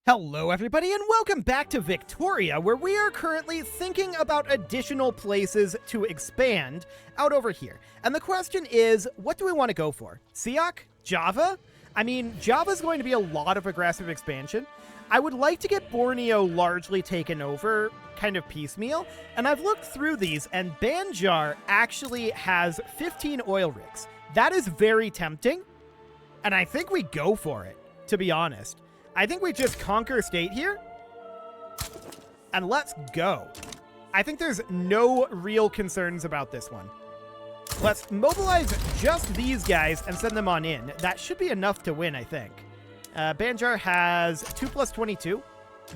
Hello everybody and welcome back to Victoria, where we are currently thinking about additional places to expand out over here. And the question is, what do we want to go for? Siak? Java? I mean, Java's going to be a lot of aggressive expansion. I would like to get Borneo largely taken over, kind of piecemeal, and I've looked through these, and Banjar actually has 15 oil rigs. That is very tempting, and I think we go for it, to be honest. I think we just conquer state here, and let's go. I think there's no real concerns about this one. Let's mobilize just these guys and send them on in. That should be enough to win, I think. Banjar has 2 plus 22.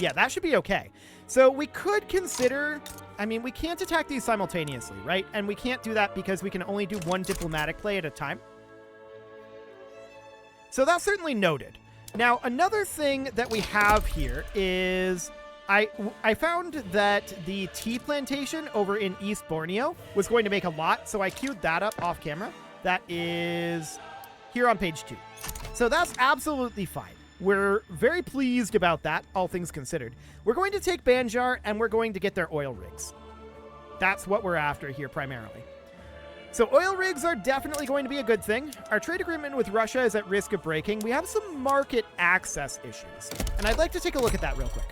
Yeah, that should be okay. So we could consider... I mean, we can't attack these simultaneously, right? And we can't do that because we can only do one diplomatic play at a time. So that's certainly noted. Now, another thing that we have here is I found that the tea plantation over in East Borneo was going to make a lot, so I queued that up off camera. That is here on page 2. So that's absolutely fine. We're very pleased about that, all things considered. We're going to take Banjar, and we're going to get their oil rigs. That's what we're after here primarily. So oil rigs are definitely going to be a good thing. Our trade agreement with Russia is at risk of breaking. We have some market access issues, and I'd like to take a look at that real quick.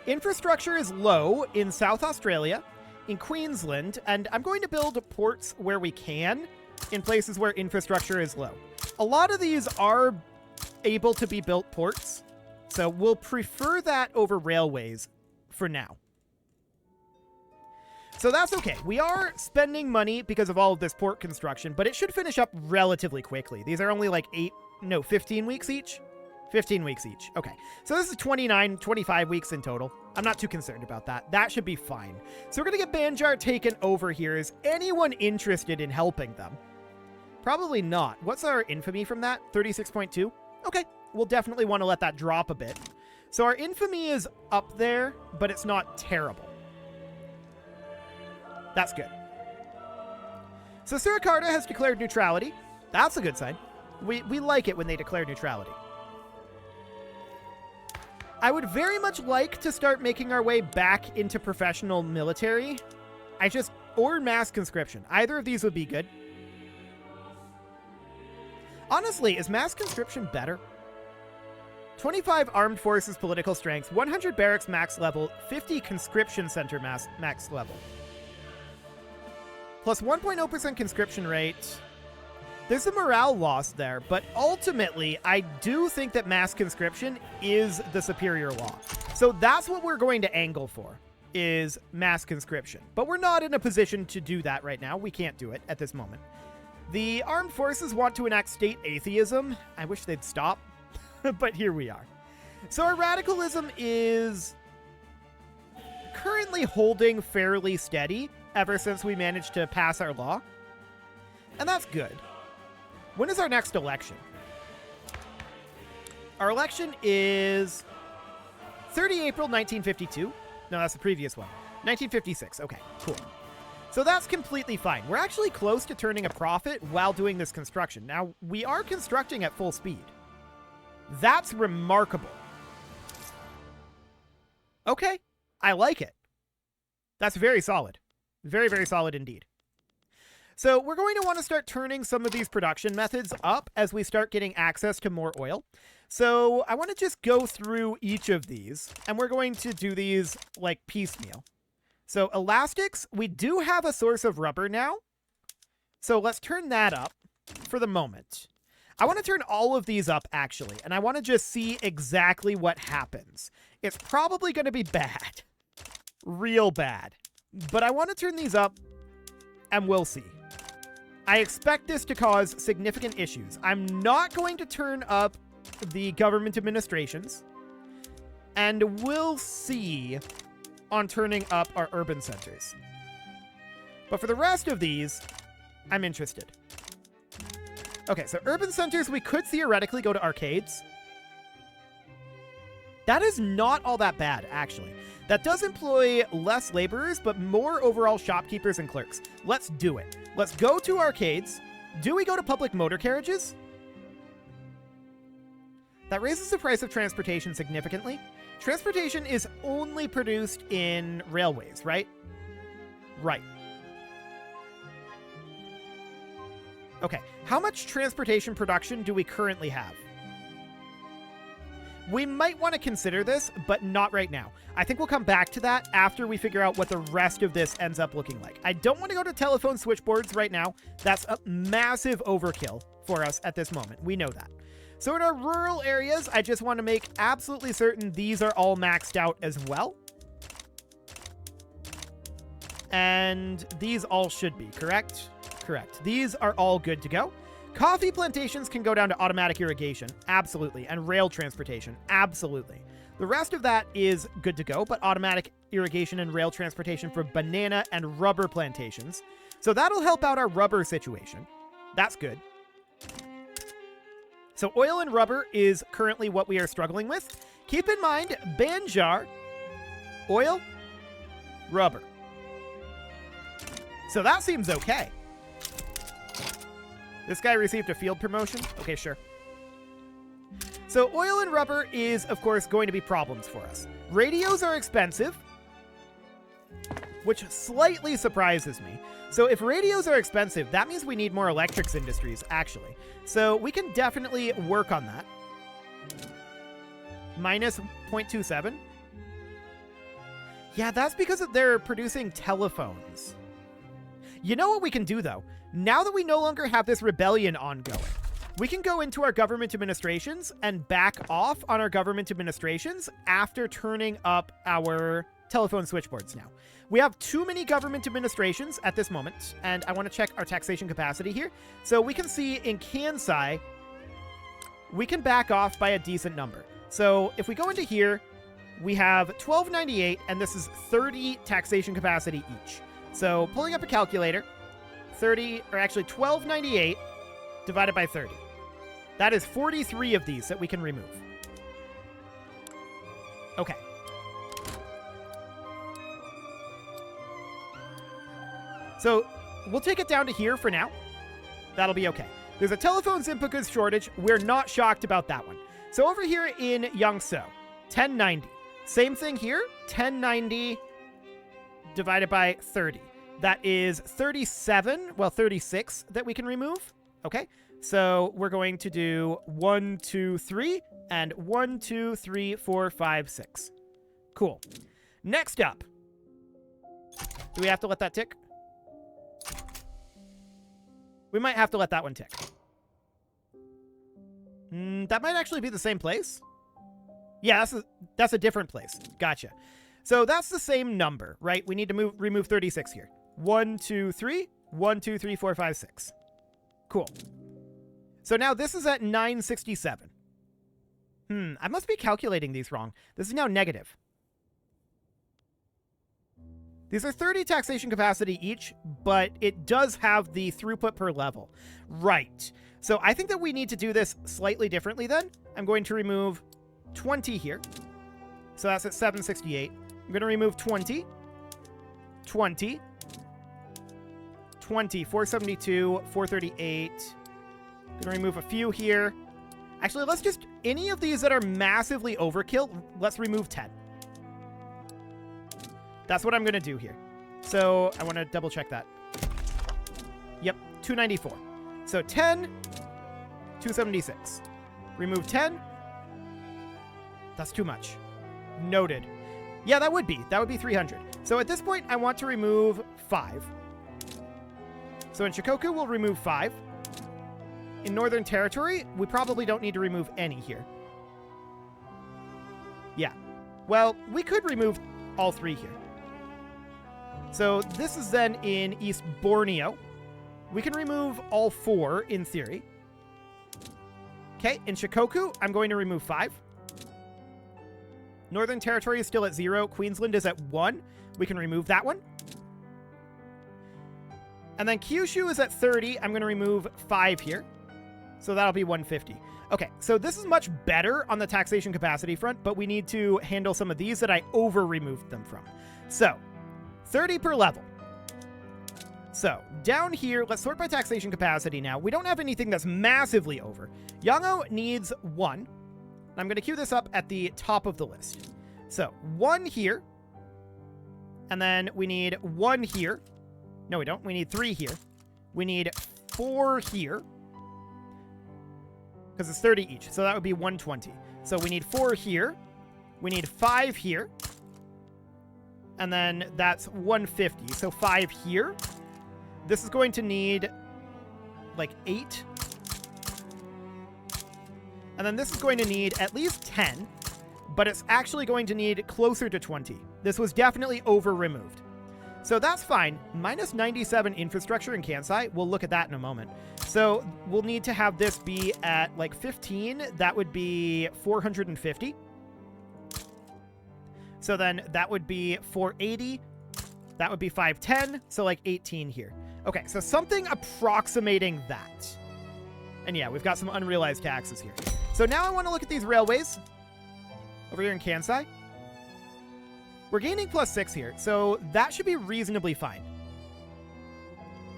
Infrastructure is low in South Australia, in Queensland, and I'm going to build ports where we can in places where infrastructure is low. A lot of these are able to be built ports, so we'll prefer that over railways for now. So that's okay. We are spending money because of all of this port construction, but it should finish up relatively quickly. These are only like 15 weeks each? 15 weeks each. Okay. So this is 25 weeks in total. I'm not too concerned about that. That should be fine. So we're going to get Banjar taken over here. Is anyone interested in helping them? Probably not. What's our infamy from that? 36.2? Okay. We'll definitely want to let that drop a bit. So our infamy is up there, but it's not terrible. That's good. So Surakarta has declared neutrality. That's a good sign. We like it when they declare neutrality. I would very much like to start making our way back into professional military. Or mass conscription. Either of these would be good. Honestly, is mass conscription better? 25 armed forces political strength, 100 barracks max level, 50 conscription center max level. Plus 1.0% conscription rate. There's a morale loss there, but ultimately, I do think that mass conscription is the superior law. So that's what we're going to angle for, is mass conscription. But we're not in a position to do that right now. We can't do it at this moment. The armed forces want to enact state atheism. I wish they'd stop, but here we are. So our radicalism is currently holding fairly steady ever since we managed to pass our law. And that's good. When is our next election? Our election is 30 April 1952. No, that's the previous one. 1956. Okay, cool. So that's completely fine. We're actually close to turning a profit while doing this construction. Now, we are constructing at full speed. That's remarkable. Okay, I like it. That's very solid. Very, very solid indeed. So we're going to want to start turning some of these production methods up as we start getting access to more oil. So I want to just go through each of these, and we're going to do these like piecemeal. So elastics, we do have a source of rubber now. So let's turn that up for the moment. I want to turn all of these up, actually, and I want to just see exactly what happens. It's probably going to be bad. Real bad. But I want to turn these up, and we'll see. I expect this to cause significant issues. I'm not going to turn up the government administrations, and we'll see on turning up our urban centers. But for the rest of these, I'm interested. Okay, so urban centers, we could theoretically go to arcades. That is not all that bad, actually. That does employ less laborers, but more overall shopkeepers and clerks. Let's do it. Let's go to arcades. Do we go to public motor carriages? That raises the price of transportation significantly. Transportation is only produced in railways, right? Right. Okay, how much transportation production do we currently have? We might want to consider this, but not right now. I think we'll come back to that after we figure out what the rest of this ends up looking like. I don't want to go to telephone switchboards right now. That's a massive overkill for us at this moment. We know that. So in our rural areas, I just want to make absolutely certain these are all maxed out as well. And these all should be, correct? Correct. These are all good to go. Coffee plantations can go down to automatic irrigation, absolutely, and rail transportation, absolutely. The rest of that is good to go, but automatic irrigation and rail transportation for banana and rubber plantations. So that'll help out our rubber situation. That's good. So oil and rubber is currently what we are struggling with. Keep in mind, Banjar, oil, rubber. So that seems okay. This guy received a field promotion? Okay, sure. So oil and rubber is, of course, going to be problems for us. Radios are expensive, which slightly surprises me. So if radios are expensive, that means we need more electrics industries, actually. So we can definitely work on that. Minus 0.27. Yeah, that's because they're producing telephones. You know what we can do, though? Now that we no longer have this rebellion ongoing, we can go into our government administrations and back off on our government administrations after turning up our telephone switchboards now. We have too many government administrations at this moment, and I want to check our taxation capacity here. So we can see in Kansai, we can back off by a decent number. So if we go into here, we have 1298, and this is 30 taxation capacity each. So pulling up a calculator, 1298 divided by 30. That is 43 of these that we can remove. Okay. So we'll take it down to here for now. That'll be okay. There's a telephones input goods shortage. We're not shocked about that one. So over here in Yangzhou, 1090. Same thing here, 1090 divided by 30. That is 36 that we can remove. Okay, so we're going to do 1, 2, 3, and 1, 2, 3, 4, 5, 6. Cool. Next up, do we have to let that tick? We might have to let that one tick. That might actually be the same place. Yeah, that's a different place. Gotcha. So that's the same number, right? We need to remove 36 here. 1, 2, 3. 1, 2, 3, 4, 5, 6. Cool. So now this is at 967. I must be calculating these wrong. This is now negative. These are 30 taxation capacity each, but it does have the throughput per level. Right. So I think that we need to do this slightly differently then. I'm going to remove 20 here. So that's at 768. I'm going to remove 20. 20. 20. 472. 438. I'm going to remove a few here. Actually, let's just... Any of these that are massively overkill, let's remove 10. That's what I'm going to do here. So I want to double check that. Yep, 294. So 10, 276. Remove 10. That's too much. Noted. Yeah, that would be 300. So at this point, I want to remove 5. So in Shikoku, we'll remove 5. In Northern Territory, we probably don't need to remove any here. Yeah. Well, we could remove all 3 here. So this is then in East Borneo. We can remove all 4 in theory. Okay, in Shikoku, I'm going to remove 5. Northern Territory is still at 0. Queensland is at 1. We can remove that one. And then Kyushu is at 30. I'm going to remove 5 here. So that'll be 150. Okay, so this is much better on the taxation capacity front, but we need to handle some of these that I over-removed them from. So, 30 per level. So, down here, let's sort by taxation capacity now. We don't have anything that's massively over. Yango needs 1. I'm going to queue this up at the top of the list. So 1 here. And then we need 1 here. No, we don't. We need 3 here. We need 4 here. Because it's 30 each. So that would be 120. So we need 4 here. We need 5 here. And then that's 150. So 5 here. This is going to need like 8. And then this is going to need at least 10. But it's actually going to need closer to 20. This was definitely over-removed. So that's fine. Minus 97 infrastructure in Kansai. We'll look at that in a moment. So we'll need to have this be at like 15. That would be 450. So then that would be 480. That would be 510. So like 18 here. Okay, so something approximating that. And yeah, we've got some unrealized taxes here. So now I want to look at these railways over here in Kansai. We're gaining +6 here, so that should be reasonably fine.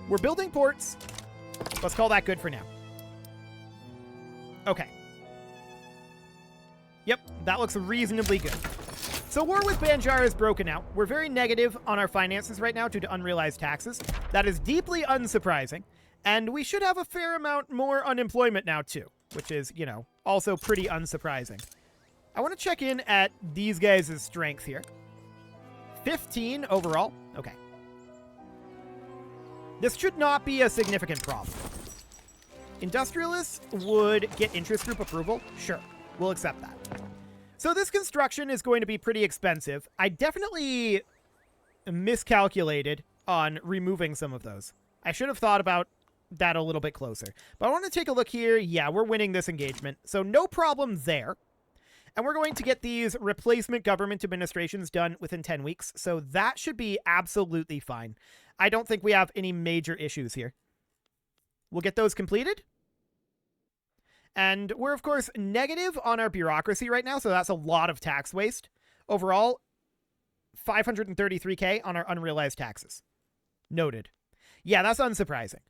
We're building ports. Let's call that good for now. Okay. Yep, that looks reasonably good. So war with Banjar is broken out. We're very negative on our finances right now due to unrealized taxes. That is deeply unsurprising. And we should have a fair amount more unemployment now too, which is, you know, also pretty unsurprising. I want to check in at these guys' strength here. 15 overall. Okay. This should not be a significant problem. Industrialists would get interest group approval. Sure, we'll accept that. So this construction is going to be pretty expensive. I definitely miscalculated on removing some of those. I should have thought about that a little bit closer. But I want to take a look here. Yeah, we're winning this engagement. So no problem there. And we're going to get these replacement government administrations done within 10 weeks. So that should be absolutely fine. I don't think we have any major issues here. We'll get those completed. And we're, of course, negative on our bureaucracy right now, so that's a lot of tax waste. Overall, 533K on our unrealized taxes. Noted. Yeah, that's unsurprising.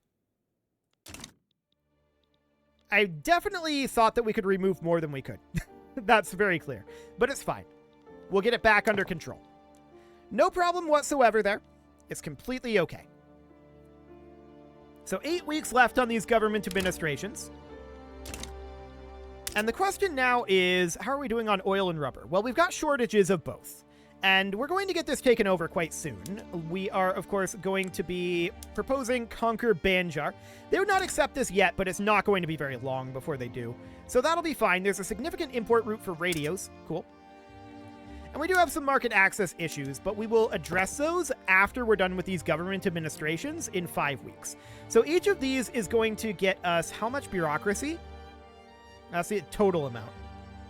I definitely thought that we could remove more than we could. That's very clear. But it's fine. We'll get it back under control. No problem whatsoever there. It's completely okay. So 8 weeks left on these government administrations. And the question now is, how are we doing on oil and rubber? Well, we've got shortages of both. And we're going to get this taken over quite soon. We are, of course, going to be proposing Conquer Banjar. They would not accept this yet, but it's not going to be very long before they do. So that'll be fine. There's a significant import route for radios. Cool. And we do have some market access issues, but we will address those after we're done with these government administrations in 5 weeks. So each of these is going to get us how much bureaucracy? That's the total amount.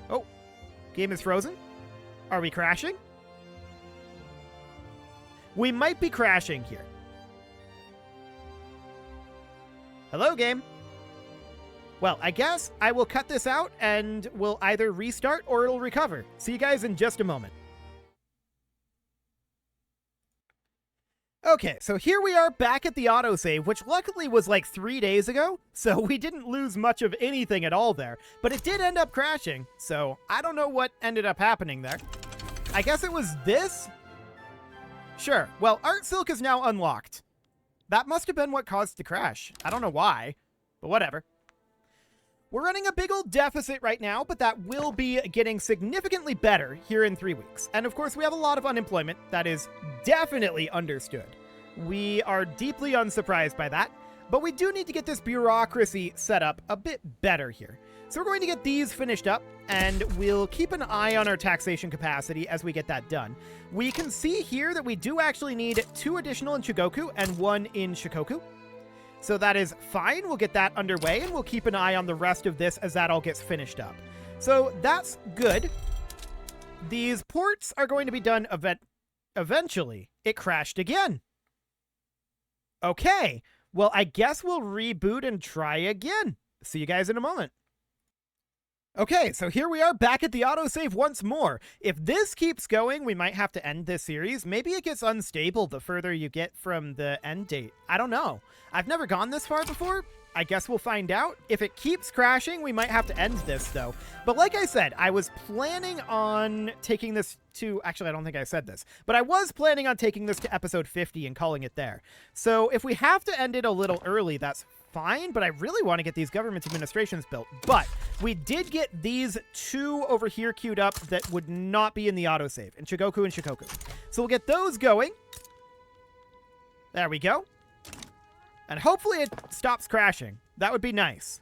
Oh, game is frozen. Are we crashing? We might be crashing here. Hello, game. Well, I guess I will cut this out and we'll either restart or it'll recover. See you guys in just a moment. Okay, so here we are back at the autosave, which luckily was like 3 days ago, so we didn't lose much of anything at all there, but it did end up crashing, so I don't know what ended up happening there. I guess it was this? Sure, well, Art Silk is now unlocked. That must have been what caused the crash. I don't know why, but whatever. We're running a big old deficit right now, but that will be getting significantly better here in 3 weeks. And of course, we have a lot of unemployment. That is definitely understood. We are deeply unsurprised by that, but we do need to get this bureaucracy set up a bit better here. So we're going to get these finished up, and we'll keep an eye on our taxation capacity as we get that done. We can see here that we do actually need 2 additional in Shigoku and 1 in Shikoku. So that is fine. We'll get that underway, and we'll keep an eye on the rest of this as that all gets finished up. So that's good. These ports are going to be done eventually. It crashed again. Okay. Well, I guess we'll reboot and try again. See you guys in a moment. Okay, so here we are back at the autosave once more. If this keeps going, we might have to end this series. Maybe it gets unstable the further you get from the end date. I don't know. I've never gone this far before, I guess we'll find out. If it keeps crashing, we might have to end this, though. But like I said, I was planning on taking this to... Actually, I don't think I said this. But I was planning on taking this to episode 50 and calling it there. So if we have to end it a little early, that's fine. But I really want to get these government administrations built. But we did get these two over here queued up that would not be in the autosave. In Shikoku and Shikoku. So we'll get those going. There we go. And hopefully it stops crashing. That would be nice.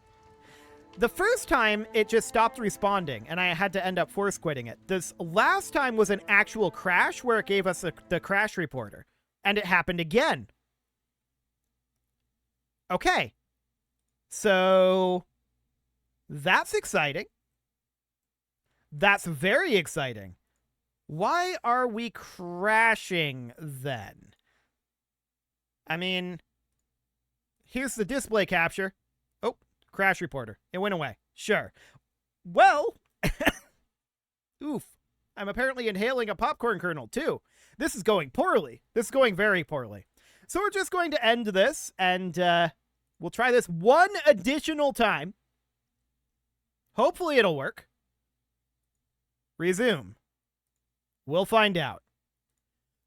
The first time, it just stopped responding, and I had to end up force quitting it. This last time was an actual crash where it gave us the crash reporter. And it happened again. Okay. So, that's exciting. That's very exciting. Why are we crashing then? I mean... Here's the display capture. Oh, crash reporter. It went away. Sure. Well, oof. I'm apparently inhaling a popcorn kernel, too. This is going poorly. This is going very poorly. So we're just going to end this, and we'll try this one additional time. Hopefully it'll work. Resume. We'll find out.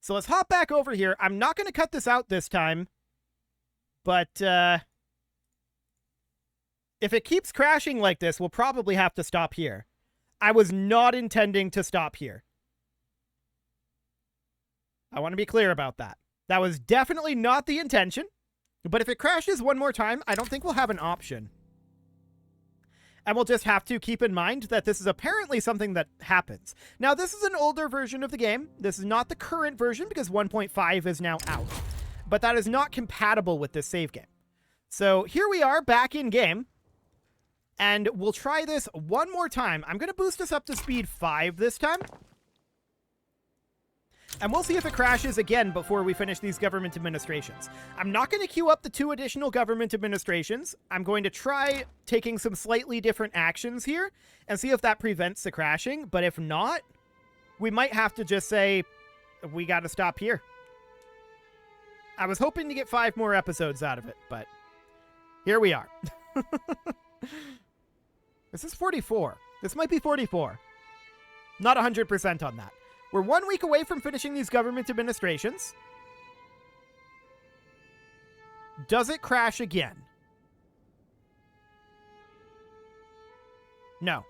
So let's hop back over here. I'm not going to cut this out this time. But, if it keeps crashing like this, we'll probably have to stop here. I was not intending to stop here. I want to be clear about that. That was definitely not the intention. But if it crashes one more time, I don't think we'll have an option. And we'll just have to keep in mind that this is apparently something that happens. Now, this is an older version of the game. This is not the current version because 1.5 is now out. But that is not compatible with this save game. So here we are back in game. And we'll try this one more time. I'm going to boost us up to speed 5 this time. And we'll see if it crashes again before we finish these government administrations. I'm not going to queue up the 2 additional government administrations. I'm going to try taking some slightly different actions here and see if that prevents the crashing. But if not, we might have to just say, we got to stop here. I was hoping to get 5 more episodes out of it, but here we are. This is 44. This might be 44. Not 100% on that. We're 1 week away from finishing these government administrations. Does it crash again? No.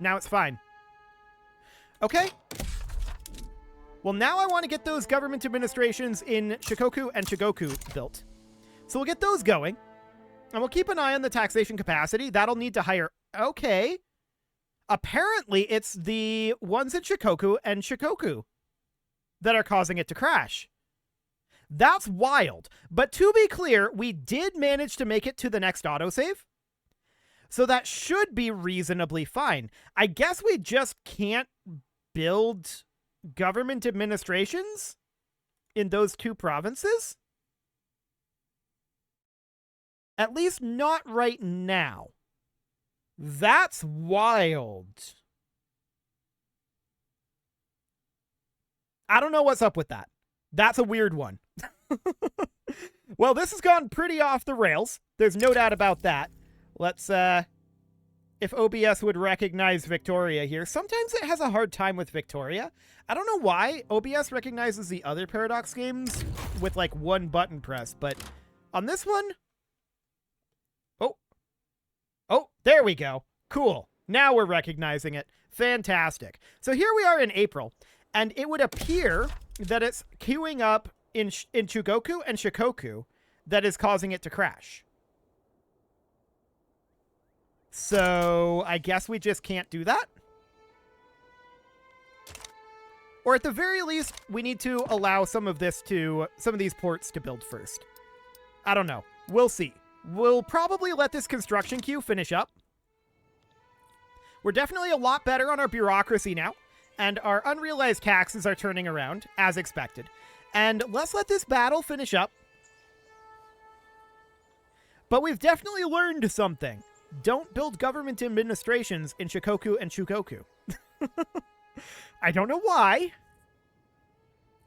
Now it's fine. Okay. Well, now I want to get those government administrations in Shikoku and Shigoku built. So we'll get those going. And we'll keep an eye on the taxation capacity. That'll need to hire... Okay. Apparently, it's the ones in Shikoku and Shikoku that are causing it to crash. That's wild. But to be clear, we did manage to make it to the next autosave. So that should be reasonably fine. I guess we just can't build government administrations in those 2 provinces? At least not right now. That's wild. I don't know what's up with that. That's a weird one. Well, this has gone pretty off the rails. There's no doubt about that. Let's, if OBS would recognize Victoria here. Sometimes it has a hard time with Victoria. I don't know why. OBS recognizes the other Paradox games with, like, 1 button press, but on this one... Oh, there we go. Cool. Now we're recognizing it. Fantastic. So here we are in April, and it would appear that it's queuing up in Chugoku and Shikoku that is causing it to crash. So I guess we just can't do that. Or at the very least, we need to allow some of these ports to build first. I don't know. We'll see. We'll probably let this construction queue finish up. We're definitely a lot better on our bureaucracy now, and our unrealized taxes are turning around, as expected. And let's let this battle finish up. But we've definitely learned something. Don't build government administrations in Shikoku and Shugoku. I don't know why,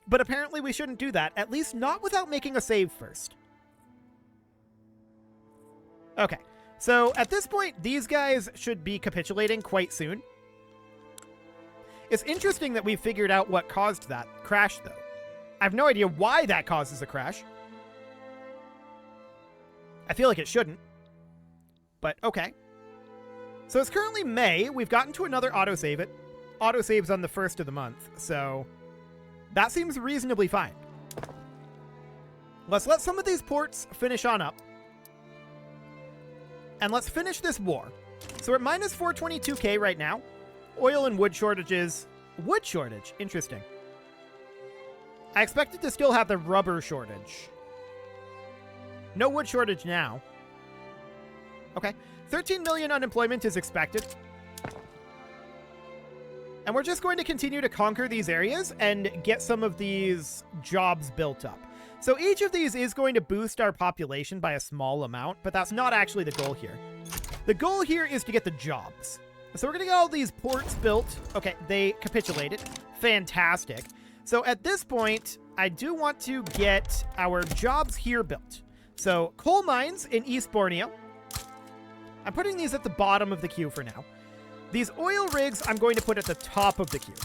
but apparently we shouldn't do that, at least not without making a save first. Okay, so at this point, these guys should be capitulating quite soon. It's interesting that we figured out what caused that crash, though. I have no idea why that causes a crash. I feel like it shouldn't, but okay. So it's currently May. We've gotten to another autosave. It autosaves on the 1st of the month, so that seems reasonably fine. Let's let some of these ports finish on up. And let's finish this war. So we're at minus 422k right now. Oil and wood shortages. Wood shortage. Interesting. I expected to still have the rubber shortage. No wood shortage now. Okay. 13 million unemployment is expected. And we're just going to continue to conquer these areas and get some of these jobs built up. So each of these is going to boost our population by a small amount, but that's not actually the goal here. The goal here is to get the jobs. So we're going to get all these ports built. Okay, they capitulated. Fantastic. So at this point, I do want to get our jobs here built. So coal mines in East Borneo. I'm putting these at the bottom of the queue for now. These oil rigs I'm going to put at the top of the queue.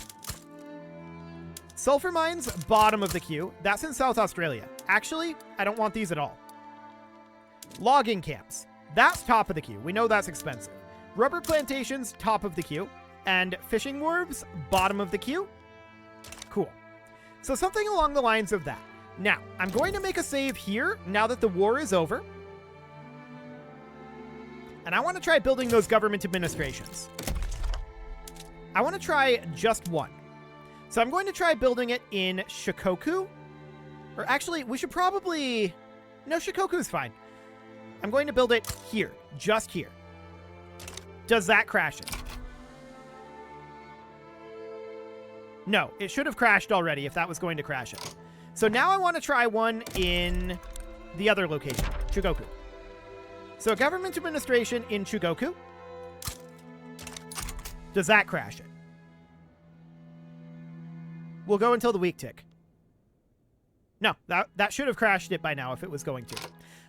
Sulfur mines, bottom of the queue. That's in South Australia. Actually, I don't want these at all. Logging camps. That's top of the queue. We know that's expensive. Rubber plantations, top of the queue. And fishing wharves, bottom of the queue. Cool. So something along the lines of that. Now, I'm going to make a save here now that the war is over. And I want to try building those government administrations. I want to try just one. So I'm going to try building it in Shikoku. Or actually, we should probably... No, Shikoku's fine. I'm going to build it here. Just here. Does that crash it? No, it should have crashed already if that was going to crash it. So now I want to try one in the other location, Chugoku. So government administration in Chugoku. Does that crash it? We'll go until the week tick. No, that should have crashed it by now if it was going to.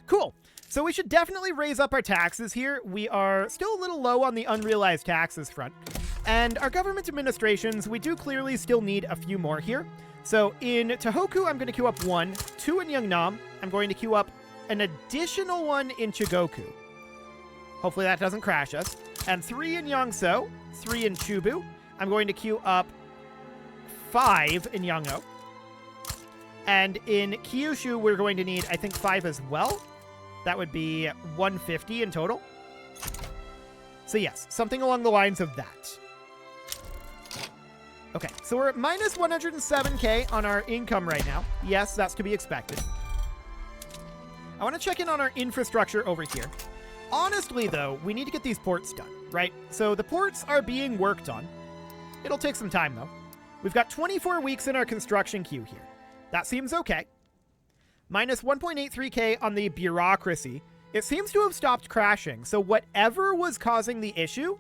Cool. So we should definitely raise up our taxes here. We are still a little low on the unrealized taxes front. And our government administrations, we do clearly still need a few more here. So in Tohoku, I'm going to queue up 1, 2 in Yeongnam. I'm going to queue up an additional one in Chugoku. Hopefully that doesn't crash us. And 3 in Yongso, 3 in Chubu. I'm going to queue up 5 in Yongno. And in Kyushu, we're going to need, I think, 5 as well. That would be 150 in total. So yes, something along the lines of that. Okay, so we're at minus 107k on our income right now. Yes, that's to be expected. I want to check in on our infrastructure over here. Honestly, though, we need to get these ports done, right? So the ports are being worked on. It'll take some time, though. We've got 24 weeks in our construction queue here. That seems okay. Minus 1.83k on the bureaucracy. It seems to have stopped crashing, so whatever was causing the issue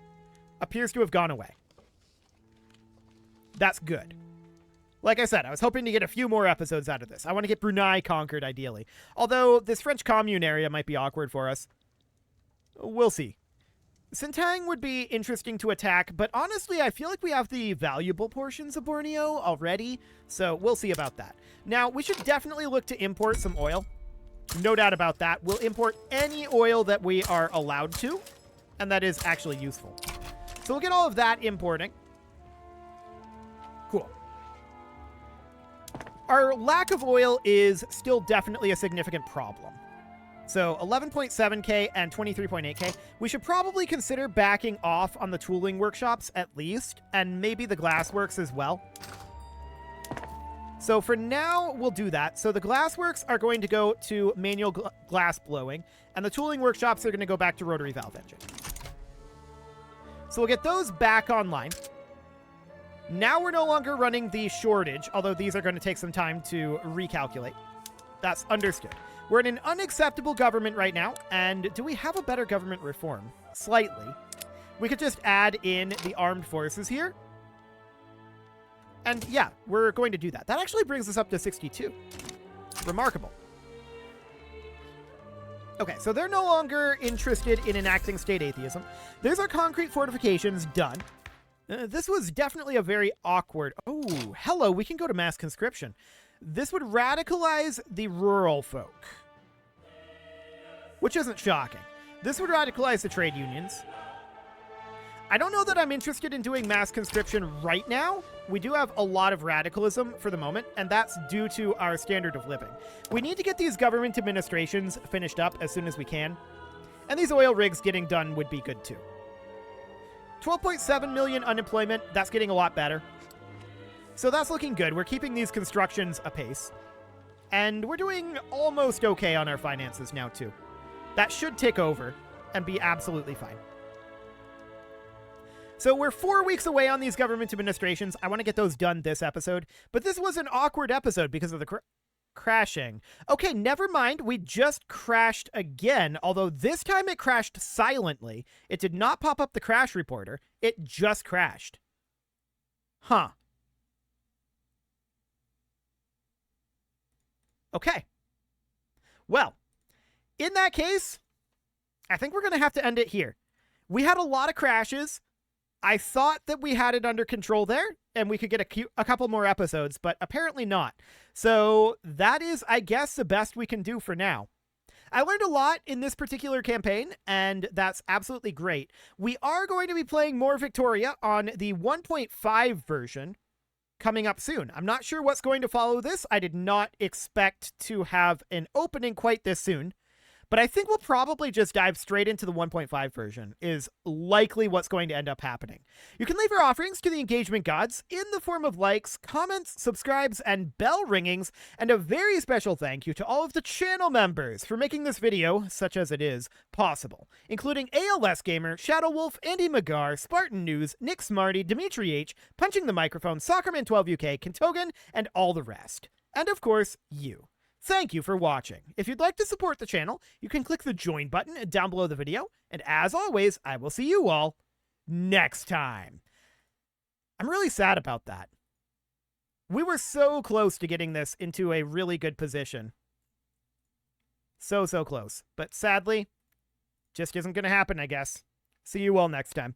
appears to have gone away. That's good. Like I said, I was hoping to get a few more episodes out of this. I want to get Brunei conquered, ideally. Although this French commune area might be awkward for us. We'll see. Sintang would be interesting to attack, but honestly, I feel like we have the valuable portions of Borneo already, so we'll see about that. Now, we should definitely look to import some oil. No doubt about that. We'll import any oil that we are allowed to, and that is actually useful. So we'll get all of that importing. Cool. Our lack of oil is still definitely a significant problem. So 11.7k and 23.8k. We should probably consider backing off on the tooling workshops at least, and maybe the glassworks as well. So for now, we'll do that. So the glassworks are going to go to manual glass blowing, and the tooling workshops are going to go back to rotary valve engine. So we'll get those back online. Now we're no longer running the shortage, although these are going to take some time to recalculate. That's understood. We're in an unacceptable government right now, and do we have a better government reform? Slightly. We could just add in the armed forces here. And yeah, we're going to do that. That actually brings us up to 62. Remarkable. Okay, so they're no longer interested in enacting state atheism. There's our concrete fortifications done. This was definitely a very awkward... Oh, hello, we can go to mass conscription. This would radicalize the rural folk, which isn't shocking. This would radicalize the trade unions. I don't know that I'm interested in doing mass conscription right now. We do have a lot of radicalism for the moment, and that's due to our standard of living. We need to get these government administrations finished up as soon as we can, and these oil rigs getting done would be good too. 12.7 million unemployment, that's getting a lot better. So that's looking good. We're keeping these constructions apace, and we're doing almost okay on our finances now too. That should tick over and be absolutely fine. So we're 4 weeks away on these government administrations. I want to get those done this episode, but this was an awkward episode because of the crashing. Okay, never mind. We just crashed again, although this time it crashed silently. It did not pop up the crash reporter. It just crashed. Huh. Okay. Well, in that case, I think we're going to have to end it here. We had a lot of crashes. I thought that we had it under control there, and we could get a couple more episodes, but apparently not. So that is, I guess, the best we can do for now. I learned a lot in this particular campaign, and that's absolutely great. We are going to be playing more Victoria on the 1.5 version coming up soon. I'm not sure what's going to follow this. I did not expect to have an opening quite this soon. But I think we'll probably just dive straight into the 1.5 version is likely what's going to end up happening. You can leave your offerings to the engagement gods in the form of likes, comments, subscribes, and bell ringings, and a very special thank you to all of the channel members for making this video, such as it is, possible, including ALS Gamer, Shadow Wolf, Andy McGar, Spartan News, Nick Smarty, Dimitri H, Punching the Microphone, Soccerman12UK, Kentogan, and all the rest. And of course, you. Thank you for watching. If you'd like to support the channel, you can click the join button down below the video, and as always, I will see you all next time. I'm really sad about that. We were so close to getting this into a really good position. So close. But sadly, just isn't going to happen, I guess. See you all next time.